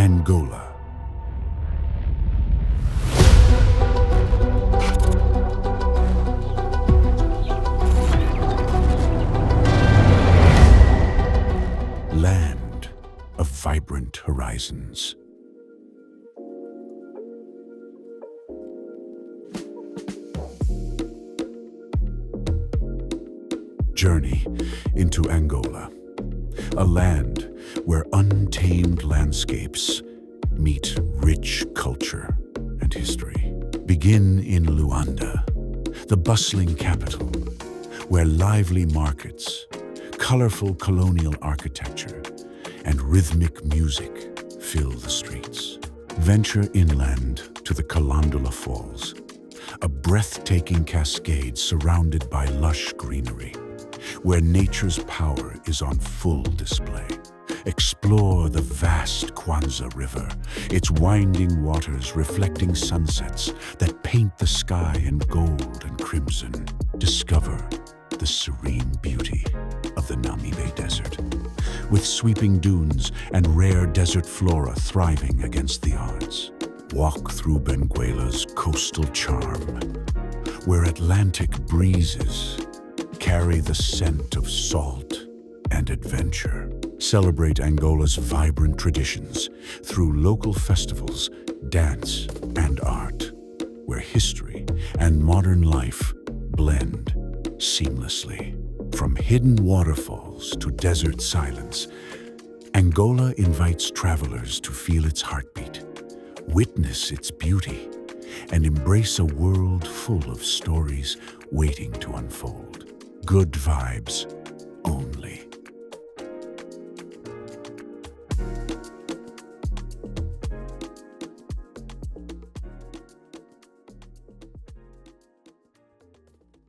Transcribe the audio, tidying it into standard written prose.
Angola. Land of vibrant horizons. Journey into Angola, a land where untamed landscapes meet rich culture and history. Begin in Luanda, the bustling capital, where lively markets, colorful colonial architecture, and rhythmic music fill the streets. Venture inland to the Kalandula Falls, a breathtaking cascade surrounded by lush greenery, where nature's power is on full display. Explore the vast Kwanza River, its winding waters reflecting sunsets that paint the sky in gold and crimson. Discover the serene beauty of the Namibe Desert, with sweeping dunes and rare desert flora thriving against the odds. Walk through Benguela's coastal charm, where Atlantic breezes carry the scent of salt and adventure. Celebrate Angola's vibrant traditions through local festivals, dance, and art, where history and modern life blend seamlessly. From hidden waterfalls to desert silence, Angola invites travelers to feel its heartbeat, witness its beauty, and embrace a world full of stories waiting to unfold. Good vibes